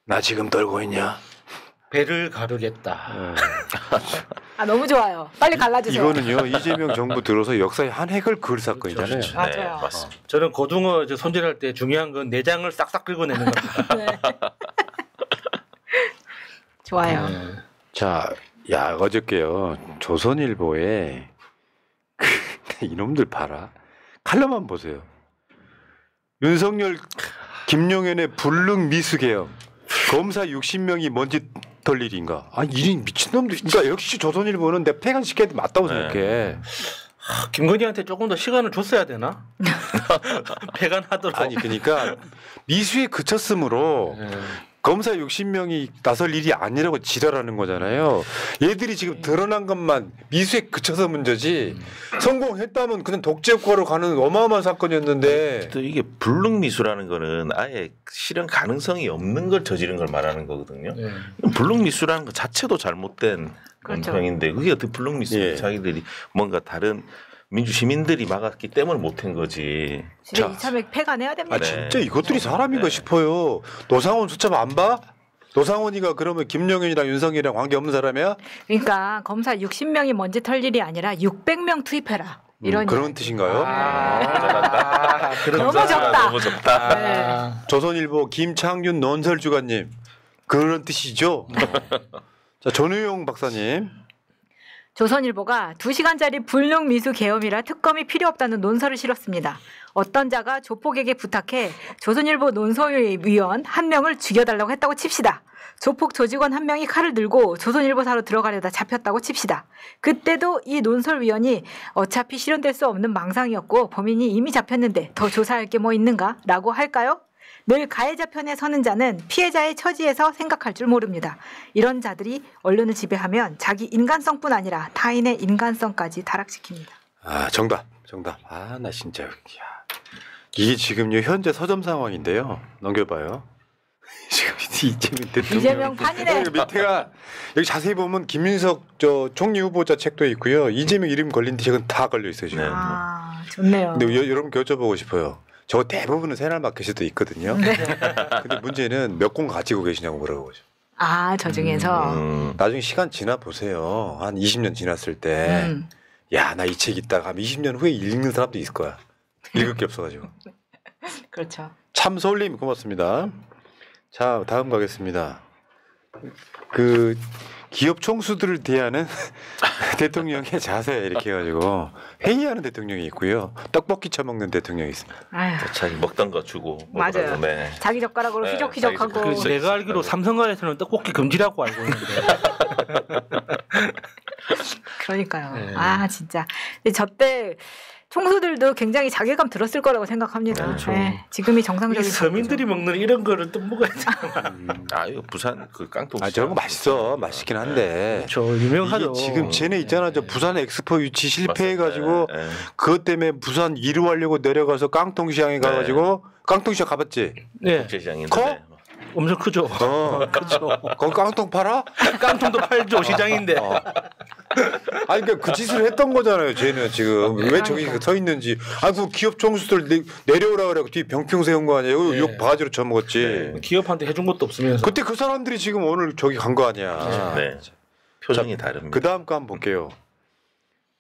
나 지금 떨고 있냐? 배를 가르겠다. 아 너무 좋아요. 빨리 갈라주세요. 이거는요 이재명 정부 들어서 역사의 한 획을 그을 사건이잖아요. 그렇죠. 맞아요. 네, 맞습니다. 저는 고등어 이제 손질할 때 중요한 건 내장을 싹싹 긁어내는 겁니다. 네. 좋아요. 네. 자, 야 어저께요 조선일보에 이놈들 봐라 칼럼만 보세요. 윤석열, 김용현의 불능 미수 개혁. 검사 60명이 먼지 털 일인가? 아, 이린 미친놈들. 그러니까 역시 조선일보는 내 폐간시켜야 맞다고 생각해. 김건희한테 조금 더 시간을 줬어야 되나? 폐간하도록. 아니 그러니까 미수에 그쳤으므로 검사 60명이 나설 일이 아니라고 지랄하는 거잖아요. 얘들이 지금 드러난 것만 미수에 그쳐서 문제지 성공했다면 그냥 독재 국가로 가는 어마어마한 사건이었는데. 또 이게 불능미수라는 거는 아예 실현 가능성이 없는 걸 저지른 걸 말하는 거거든요. 네. 불능미수라는 것 자체도 잘못된 그렇죠. 형인데 그게 어떻게 불능미수? 예. 자기들이 뭔가 다른 민주 시민들이 막았기 때문에 못한 거지. 진짜 이참에 폐간해야 됩니다. 아 진짜 이것들이 사람인가 싶어요. 노상원 수첩 안 봐? 노상원이가 그러면 김용현이랑 윤석열이랑 관계 없는 사람이야? 그러니까 검사 60명이 먼지 털 일이 아니라 600명 투입해라. 이런 그런 뜻인가요? 너무 적다. 너무 적다. 네. 조선일보 김창윤 논설주간님 그런 뜻이죠? 자 전우용 박사님. 조선일보가 2시간짜리 불능 미수 계엄이라 특검이 필요 없다는 논설을 실었습니다. 어떤 자가 조폭에게 부탁해 조선일보 논설위원 한 명을 죽여달라고 했다고 칩시다. 조폭 조직원 한 명이 칼을 들고 조선일보사로 들어가려다 잡혔다고 칩시다. 그때도 이 논설위원이 어차피 실현될 수 없는 망상이었고 범인이 이미 잡혔는데 더 조사할 게 뭐 있는가? 라고 할까요? 늘 가해자 편에 서는 자는 피해자의 처지에서 생각할 줄 모릅니다. 이런 자들이 언론을 지배하면 자기 인간성뿐 아니라 타인의 인간성까지 타락시킵니다. 아 정답. 아 나 진짜 야. 이게 지금요 현재 서점 상황인데요. 넘겨봐요. 지금 이재명 대통령. 이재명 판이네. 여기 밑에가 여기 자세히 보면 김윤석 저 총리 후보자 책도 있고요. 이재명 이름 걸린 책은 다 걸려 있어요 지금. 네. 아 좋네요. 근데 여러분 여쭤보고 싶어요. 저 대부분은 새날마켓에도 있거든요. 네. 근데 문제는 몇 권 가지고 계시냐고 물어보죠. 아 저 중에서 나중에 시간 지나 보세요. 한 20년 지났을 때, 야 나 이 책 있다가 20년 후에 읽는 사람도 있을 거야. 읽을 게 없어가지고. 그렇죠. 참솔님 고맙습니다. 자 다음 가겠습니다. 그 기업 총수들을 대하는 대통령의 자세 이렇게 해가지고 회의하는 대통령이 있고요. 떡볶이 처먹는 대통령이 있습니다. 아유, 자기 먹던 거 주고. 맞아요. 먹으라고, 네. 자기 젓가락으로 네, 휘적휘적하고. 자기 젓가락. 내가 알기로 삼성가에서는 떡볶이 금지라고 알고 있는데. 그러니까요. 네. 아 진짜. 근데 저때 총수들도 굉장히 자괴감 들었을 거라고 생각합니다. 그렇죠. 네, 지금이 이 정상적인 서민들이 먹는 이런 거를 또 먹어야지. 아 이거 부산 그 깡통. 아 저런 거 맛있어. 맛있긴 한데. 저 유명하죠. 이게 지금 쟤네 있잖아. 저 부산 엑스포 유치 실패해가지고 네, 네. 그것 때문에 부산 일을 하려고 내려가서 깡통시장에 가가지고 깡통시장 가봤지? 네, 국제시장인데. 커? 엄청 크죠. 그렇죠. 거기 깡통 팔아? 깡통도 팔죠 시장인데. 아니 그러니까 그 짓을 했던 거잖아요. 쟤는 지금 왜 저기 서 있는지. 아 그 기업 총수들 내려오라 그래고 뒤에 병평 세운 거 아니에요? 네. 욕 바가지로 쳐먹었지. 기업한테 해준 것도 없으면서. 그때 그 사람들이 지금 오늘 저기 간 거 아니야. 네. 표정이 다릅니다. 그 다음 거 한번 볼게요.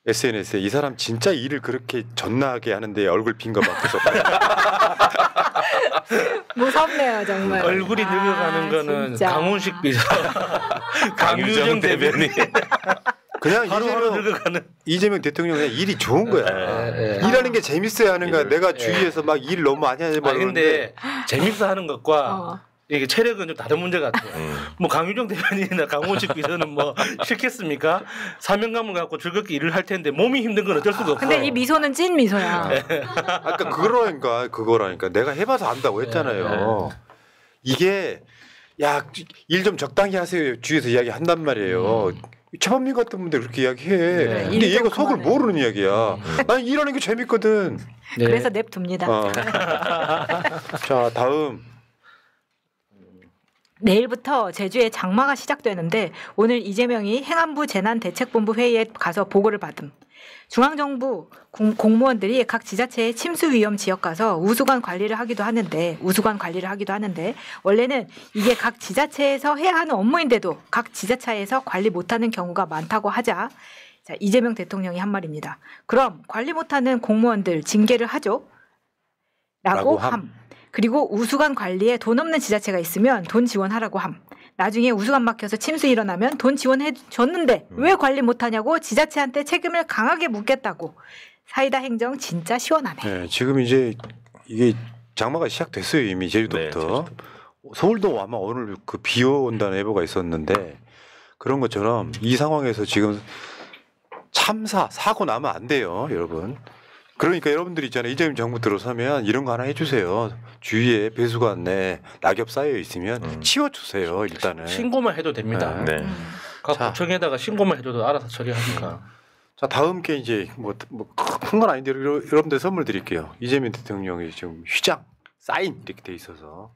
SNS에 이 사람 진짜 일을 그렇게 전나하게 하는데 얼굴 빈 거 밖에서 무섭네요 정말. 얼굴이 늙어가는 거는 진짜. 강훈식 비서, 강유정 대변인. 그냥 하루하루 늙어가는. 이재명 대통령의 일이 좋은 거야. 네. 일하는 게 재밌어야 하는 거야. 일을- 내가 주위에서 막 일 너무 많이 하지 아니 말고. 근데 재밌어 하는 것과 어. 이게 체력은 좀 다른 문제 같아요. 뭐 강유정 대변인이나 강훈식 비서는 뭐 싫겠습니까? 사명감을 갖고 즐겁게 일을 할 텐데 몸이 힘든 건 어쩔 수가 없어. 근데 이 미소는 찐 미소야. 아까 그거라니까 내가 해봐서 안다고 했잖아요. 이게 야 일 좀 적당히 하세요. 주위에서 이야기 한단 말이에요. 최범민 같은 분들 그렇게 이야기해. 네. 근데 일 얘가 좀 속을 그만해. 모르는 이야기야. 난 일하는 게 재밌거든. 네. 그래서 냅둡니다. 어. 자 다음. 내일부터 제주에 장마가 시작되는데 오늘 이재명이 행안부 재난대책본부 회의에 가서 보고를 받음. 중앙정부 공무원들이 각 지자체의 침수 위험 지역 가서 우수관 관리를 하기도 하는데 원래는 이게 각 지자체에서 해야 하는 업무인데도 각 지자체에서 관리 못하는 경우가 많다고 하자 자, 이재명 대통령이 한 말입니다. 그럼 관리 못하는 공무원들 징계를 하죠? 라고 함. 그리고 우수관 관리에 돈 없는 지자체가 있으면 돈 지원하라고 함. 나중에 우수관 막혀서 침수 일어나면 돈 지원해 줬는데 왜 관리 못하냐고 지자체한테 책임을 강하게 묻겠다고. 사이다 행정 진짜 시원하네. 네, 지금 이제 이게 장마가 시작됐어요. 이미 제주도부터. 네, 서울도 아마 오늘 그 비 온다는 예보가 있었는데 그런 것처럼 이 상황에서 지금 사고 나면 안 돼요, 여러분. 그러니까 여러분들 있잖아요. 이재명 정부 들어서면 이런 거 하나 해주세요. 주위에 배수관 내 낙엽 쌓여 있으면 치워주세요. 일단은. 신고만 해도 됩니다. 네. 각 자. 구청에다가 신고만 해줘도 알아서 처리하니까. 자 다음 게 이제 뭐 큰 건 아닌데 여러분들 선물 드릴게요. 이재명 대통령이 지금 휘장 사인 이렇게 돼 있어서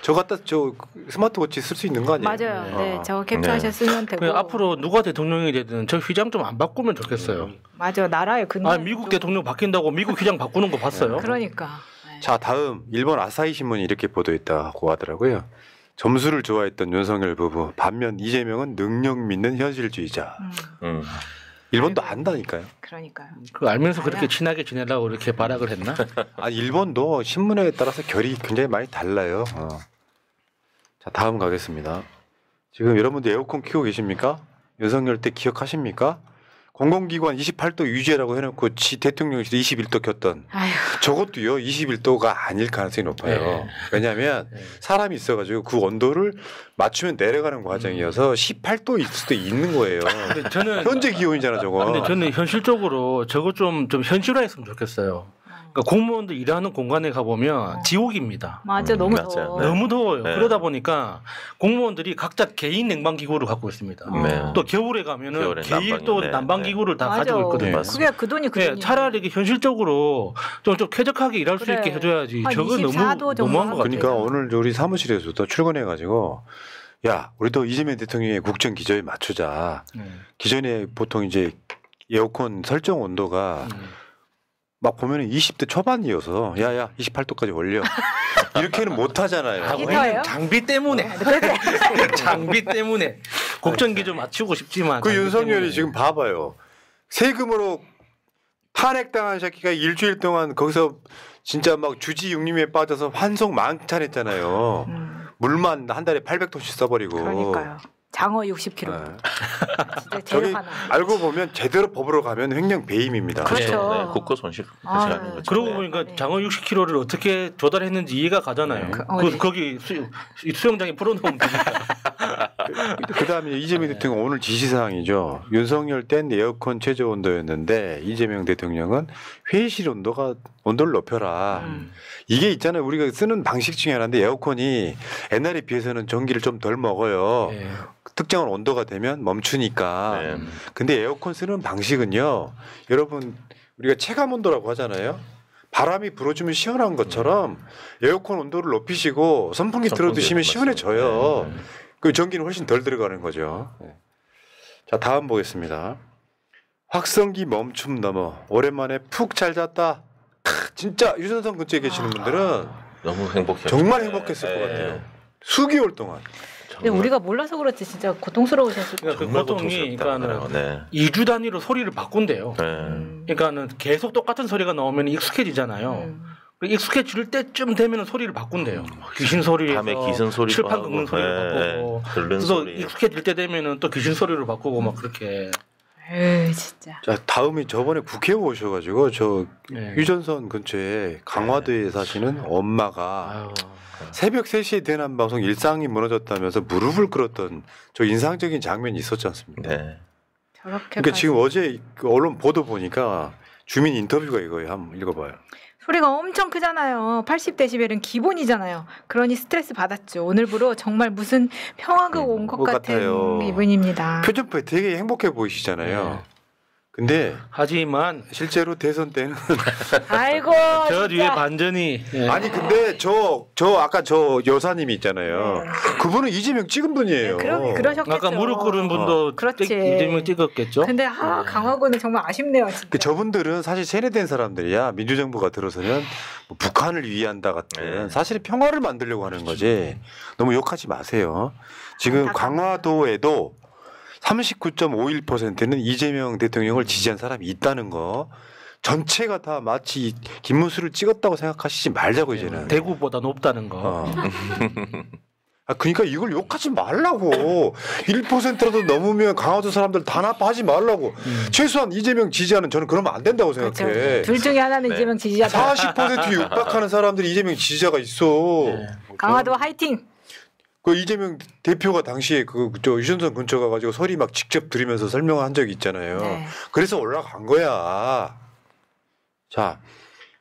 저 갖다 저 스마트워치 쓸 수 있는 거 아니에요? 맞아요. 네. 네, 저거 캡처하셔 쓰면 되고. 그냥 앞으로 누가 대통령이 되든 저 휘장 좀 안 바꾸면 좋겠어요. 맞아, 나라의 근간. 아 미국 대통령 바뀐다고 미국 휘장 바꾸는 거 봤어요? 그러니까. 네. 자 다음 일본 아사히 신문이 이렇게 보도했다고 하더라고요. 점수를 좋아했던 윤석열 부부 반면 이재명은 능력 믿는 현실주의자. 일본도 안다니까요. 그러니까요. 그거 알면서 그렇게 친하게 지내려고 이렇게 발악을 했나? 아니 일본도 신문에 따라서 결이 굉장히 많이 달라요. 자 다음 가겠습니다. 지금 여러분들 에어컨 켜고 계십니까? 윤석열 때 기억하십니까? 공공기관 28도 유지라고 해놓고 대통령실도 21도 켰던 아휴. 저것도요 21도가 아닐 가능성이 높아요. 네. 왜냐하면 사람이 있어가지고 그 온도를 맞추면 내려가는 과정이어서 18도일 수도 있는 거예요. 근데 저는 현재 기온이잖아 저거. 근데 저는 현실적으로 저거 좀 현실화했으면 좋겠어요. 그러니까 공무원들 일하는 공간에 가보면 지옥입니다. 맞아, 너무 맞아요. 더워. 네. 너무 더워요. 네. 그러다 보니까 공무원들이 각자 개인 냉방기구를 갖고 있습니다. 네. 또 겨울에 가면은 겨울에 개인 또 난방기, 난방기구를 다 맞아. 가지고 있거든요. 그게 그 돈이 그 네, 돈이야. 차라리 이게 현실적으로 좀 쾌적하게 일할 수 그래. 있게 해줘야지. 한 저거 24도 정도 너무한 것 같아요. 그러니까 오늘 우리 사무실에서도 출근해가지고 야 우리도 이재명 대통령의 국정 기조에 맞추자. 기존에 보통 이제 에어컨 설정 온도가 막 보면은 20대 초반이어서 야야 28도까지 올려 이렇게는 못 하잖아요. 히터예요? 장비 때문에 장비 때문에 국정기 좀 맞추고 싶지만 그 장비 윤석열이 때문에. 지금 봐봐요. 세금으로 탄핵당한 새끼가 일주일 동안 거기서 진짜 막 주지육림에 빠져서 환송 망찬했잖아요. 물만 한 달에 800톤씩 써버리고. 그러니까요. 장어 60kg. 네. 진짜 저기 제일 화나. 알고 보면 제대로 법으로 가면 횡령 배임입니다. 그렇죠. 네, 국고 손실 아, 하는 거죠. 그러고 네. 보니까 네. 장어 60kg를 어떻게 조달했는지 이해가 가잖아요. 네. 거기 수영장에 풀어놓으면 됩니다. 그다음에 이재명 대통령 오늘 지시사항이죠. 윤석열 땐 에어컨 최저 온도였는데 이재명 대통령은 회의실 온도를 높여라. 이게 있잖아요. 우리가 쓰는 방식 중에 하나인데 에어컨이 옛날에 비해서는 전기를 좀 덜 먹어요. 네. 특정한 온도가 되면 멈추니까. 네. 근데 에어컨 쓰는 방식은요. 여러분 우리가 체감 온도라고 하잖아요. 바람이 불어주면 시원한 것처럼 에어컨 온도를 높이시고 선풍기 틀어두시면 시원해져요. 네. 그 전기는 훨씬 덜 들어가는 거죠. 네. 자 다음 보겠습니다. 확성기 멈춤 넘어 오랜만에 푹 잘 잤다. 진짜 유선선 근처에 계시는 분들은 너무 행복해요. 정말 행복했을 것 같아요. 수개월 동안. 근데 우리가 몰라서 그렇지 진짜 고통스러우셨을 거예요. 그러니까 그 고통이 그러니까는 네. 2주 단위로 소리를 바꾼대요. 네. 그러니까는 계속 똑같은 소리가 나오면 익숙해지잖아요. 익숙해질 때쯤 되면 소리를 바꾼대요. 귀신 소리에서 밤에 귀신 소리도 칠판 하고, 긁는 소리를 네, 바꾸고 긁는 그래서 소리. 익숙해질 때 되면은 또 귀신 소리를 바꾸고 막 그렇게 에이 진짜. 자 다음이 저번에 국회 오셔가지고 저 네. 휴전선 근처에 강화도에 사시는 엄마가 아유. 새벽 3시에 대남 방송 일상이 무너졌다면서 무릎을 꿇었던 저 인상적인 장면이 있었지 않습니까? 네. 저렇게. 그러니까 지금 어제 그 언론 보도 보니까 주민 인터뷰가 이거예요. 한번 읽어봐요. 소리가 엄청 크잖아요. 80데시벨은 기본이잖아요. 그러니 스트레스 받았죠. 오늘부로 정말 무슨 평화가 온 것 것 같은 같아요. 기분입니다. 표정표에 되게 행복해 보이시잖아요. 네. 근데 하지만 실제로 대선 때는 아이고. 저 뒤에 진짜. 반전이 아니 근데 저 아까 저 여사님이 있잖아요. 그분은 이재명 찍은 분이에요. 그러셨겠죠. 아까 무릎 꿇은 분도 그렇지. 이재명 찍었겠죠. 근데 강화군은 정말 아쉽네요. 진짜. 그 저분들은 사실 세뇌된 사람들이야. 민주정부가 들어서는 뭐 북한을 위한다 같은 사실은 평화를 만들려고 하는 거지. 너무 욕하지 마세요. 지금 강화도에도 39.51%는 이재명 대통령을 지지한 사람이 있다는 거. 전체가 다 마치 김문수를 찍었다고 생각하시지 말자고 이제는. 대구보다 높다는 거. 그러니까 이걸 욕하지 말라고. 1%라도 넘으면 강화도 사람들 단합하지 말라고. 최소한 이재명 지지하는 저는 그러면 안 된다고 생각해. 그렇죠. 둘 중에 하나는 이재명 지지자다. 40% 육박하는 사람들이 이재명 지지자가 있어. 강화도 화이팅. 그 이재명 대표가 당시에 저 유선선 근처 가가지고 소리 막 직접 들으면서 설명한 적이 있잖아요. 네. 그래서 올라간 거야. 자,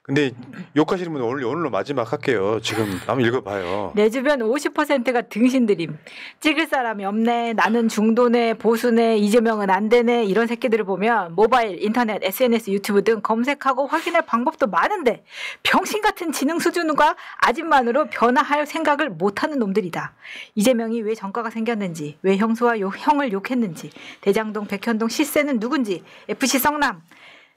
근데 욕하시는 분은 오늘로 마지막 할게요. 지금 한번 읽어봐요. 내 주변 50%가 등신들임. 찍을 사람이 없네. 나는 중도네, 보수네, 이재명은 안 되네. 이런 새끼들을 보면 모바일, 인터넷, SNS, 유튜브 등 검색하고 확인할 방법도 많은데 병신 같은 지능 수준과 아집만으로 변화할 생각을 못하는 놈들이다. 이재명이 왜 정가가 생겼는지, 왜 형수와 형을 욕했는지, 대장동, 백현동 실세는 누군지, FC 성남,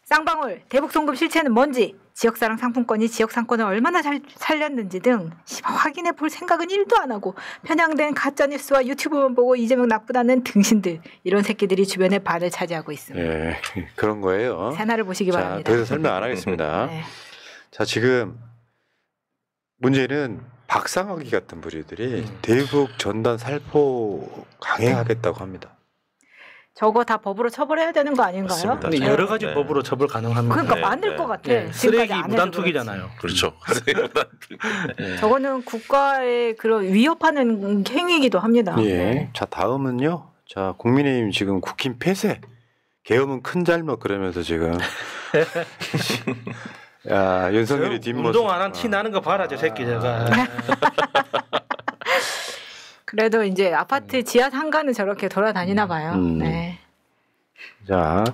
쌍방울, 대북송금 실체는 뭔지, 지역사랑 상품권이 지역상권을 얼마나 잘 살렸는지 등 확인해 볼 생각은 1도 안 하고 편향된 가짜뉴스와 유튜브만 보고 이재명 나쁘다는 등신들, 이런 새끼들이 주변의 반을 차지하고 있습니다. 네, 그런 거예요. 새날을 보시기 자, 바랍니다. 더 이상 설명 안 하겠습니다. 네. 자, 지금 문제는 박상학이 같은 부류들이 대북 전단 살포 강행하겠다고 합니다. 저거 다 법으로 처벌해야 되는 거 아닌가요? 맞습니다. 근데 여러 가지 법으로 처벌 가능합니다. 그러니까 네, 만들 네. 것 같아. 네. 지금까지 쓰레기 안 해도 무단투기잖아요. 그렇죠. 저거는 국가의 그런 위협하는 행위이기도 합니다. 예. 네. 자, 다음은요. 자, 국민의힘 지금 국힘 폐쇄. 계엄은 큰 잘못 그러면서 지금 야, 윤석열이 뒷모습. 운동 안 한 티 나는 거 봐라 저 새끼 제가. 그래도 이제 아파트 지하 상가는 저렇게 돌아다니나 봐요. 네. 자,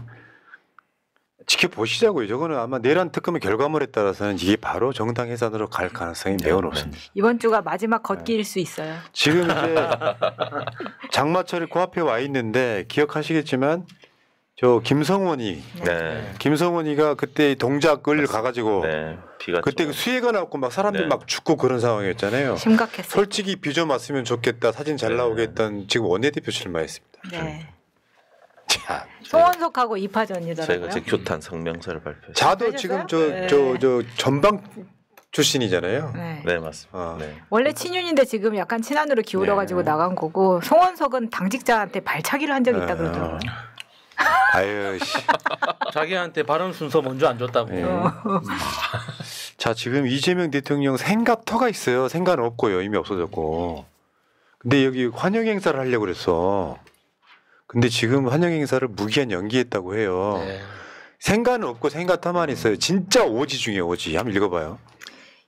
지켜보시자고요. 저거는 아마 내란 특검의 결과물에 따라서는 이게 바로 정당 해산으로 갈 가능성이 매우 높습니다. 이번 주가 마지막 걷기일 수 있어요. 지금 이제 장마철이 코앞에 와 있는데 기억하시겠지만 저 김성원이 네. 김성원이가 그때 동작을 가가지고 네. 비가 그때 그 수해가 나고 막 사람들 네. 막 죽고 그런 상황이었잖아요. 심각했어요. 솔직히 비 좀 왔으면 좋겠다. 사진 잘 나오게 했던 지금 원내대표 출마했습니다. 네. 자, 송원석하고 저희가 이파전이더라고요. 이제 교탄 성명서를 발표했어요. 자도 되셨어요? 지금 네. 저 전방 출신이잖아요. 네. 네, 맞습니다. 어. 네. 원래 친윤인데 지금 약간 친한으로 기울어가지고 네. 나간 거고, 송원석은 당직자한테 발차기를 한 적이 있다 그러더라고요. 아유 씨. 자기한테 발언 순서 먼저 안 줬다고. 네. 자, 지금 이재명 대통령 생가터가 있어요. 생가는 없고요. 이미 없어졌고. 근데 여기 환영 행사를 하려고 그랬어. 근데 지금 환영 행사를 무기한 연기했다고 해요. 네. 생가는 없고 생가터만 있어요. 진짜 오지 중에 오지. 한번 읽어봐요.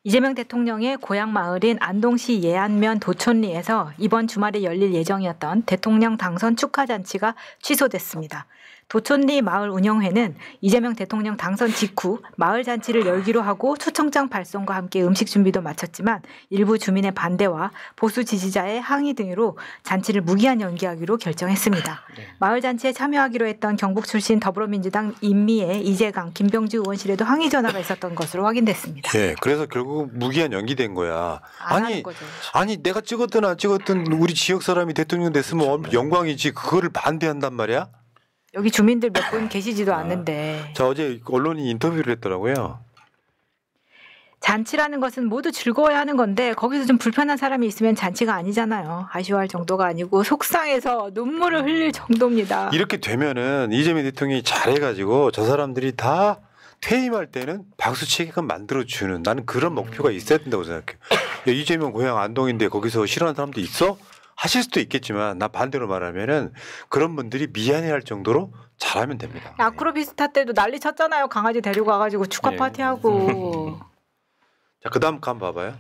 이재명 대통령의 고향 마을인 안동시 예안면 도촌리에서 이번 주말에 열릴 예정이었던 대통령 당선 축하잔치가 취소됐습니다. 도촌리 마을 운영회는 이재명 대통령 당선 직후 마을 잔치를 열기로 하고 초청장 발송과 함께 음식 준비도 마쳤지만 일부 주민의 반대와 보수 지지자의 항의 등으로 잔치를 무기한 연기하기로 결정했습니다. 마을 잔치에 참여하기로 했던 경북 출신 더불어민주당 임미애, 이재강, 김병주 의원실에도 항의 전화가 있었던 것으로 확인됐습니다. 예, 그래서 결국 무기한 연기된 거야. 안 하는 거죠. 아니 내가 찍었든 안 찍었든 우리 지역 사람이 대통령 됐으면 영광이지. 그거를 반대한단 말이야? 여기 주민들 몇 분 계시지도 않는데. 자, 어제 언론이 인터뷰를 했더라고요. 잔치라는 것은 모두 즐거워야 하는 건데 거기서 좀 불편한 사람이 있으면 잔치가 아니잖아요. 아쉬워할 정도가 아니고 속상해서 눈물을 흘릴 정도입니다. 이렇게 되면은 이재명 대통령이 잘해가지고 저 사람들이 다 퇴임할 때는 박수치기금 만들어주는, 나는 그런 목표가 있어야 된다고 생각해요. 야, 이재명 고향 안동인데 거기서 싫어하는 사람도 있어? 하실 수도 있겠지만 나 반대로 말하면은 그런 분들이 미안해할 정도로 잘하면 됩니다. 아크로비스타 때도 난리 쳤잖아요. 강아지 데리고 와가지고 축하 예. 파티하고. 자, 그다음 거 한번 봐봐요.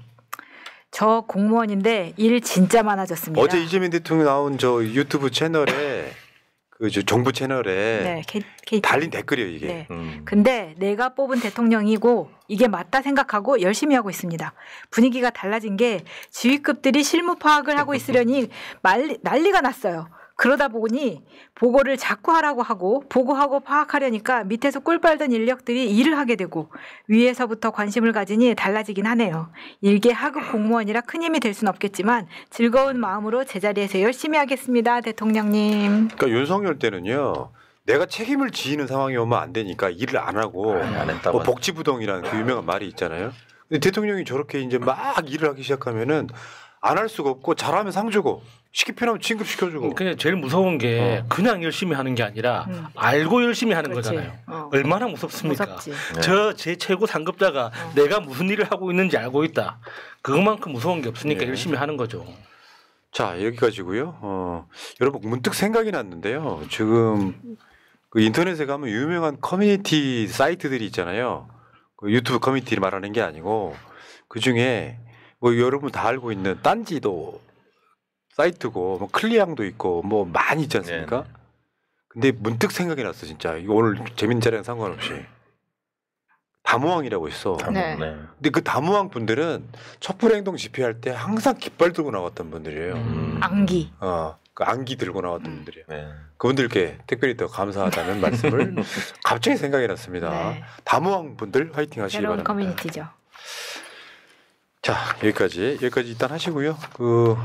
저 공무원인데 일 진짜 많아졌습니다. 어제 이재명 대통령 나온 저 유튜브 채널에 그 정부 채널에 네, KT. 달린 댓글이에요 이게. 네. 근데 내가 뽑은 대통령이고 이게 맞다 생각하고 열심히 하고 있습니다. 분위기가 달라진 게 지휘급들이 실무 파악을 하고 있으려니 난리가 났어요. 그러다 보니 보고를 자꾸 하라고 하고 보고하고 파악하려니까 밑에서 꿀 빨던 인력들이 일을 하게 되고 위에서부터 관심을 가지니 달라지긴 하네요. 일개 하급 공무원이라 큰 힘이 될 순 없겠지만 즐거운 마음으로 제자리에서 열심히 하겠습니다. 대통령님. 그러니까 윤석열 때는요. 내가 책임을 지는 상황이 오면 안 되니까 일을 안 하고 안 했다고 뭐 복지부동이라는 그 유명한 말이 있잖아요. 근데 대통령이 저렇게 이제 막 일을 하기 시작하면은 안 할 수가 없고 잘하면 상 주고 시키 필요하면 진급 시켜주고. 그냥 제일 무서운 게 그냥 열심히 하는 게 아니라 알고 열심히 하는 그렇지. 거잖아요. 얼마나 무섭습니까? 무섭지. 저 제 최고 상급자가 내가 무슨 일을 하고 있는지 알고 있다. 그것만큼 무서운 게 없으니까 네. 열심히 하는 거죠. 자 여기까지고요. 여러분 문득 생각이 났는데요. 지금 그 인터넷에 가면 유명한 커뮤니티 사이트들이 있잖아요. 그 유튜브 커뮤니티를 말하는 게 아니고 그 중에 뭐 여러분 다 알고 있는 딴지도 사이트고 뭐 클리앙도 있고 뭐 많이 있지 않습니까? 근데 문득 생각이 났어 진짜. 이거 오늘 재밌는 자리랑 상관없이 다무왕이라고 있어. 네. 근데 그 다무왕 분들은 촛불 행동 집회할 때 항상 깃발 들고 나왔던 분들이에요. 안기. 그 안기 들고 나왔던 분들이에요. 네. 그분들께 특별히 더 감사하다는 말씀을 갑자기 생각이 났습니다. 네. 다무왕 분들 화이팅 하시기 새로운 바랍니다. 커뮤니티죠. 자 여기까지 일단 하시고요. 그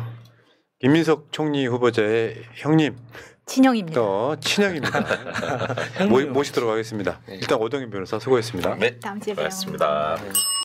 김민석 총리 후보자의 형님 친형입니다. 또 친형입니다. 모시도록 하겠습니다. 일단 오동현 변호사 수고했습니다. 네. 다음 주에 봬요. 고맙습니다.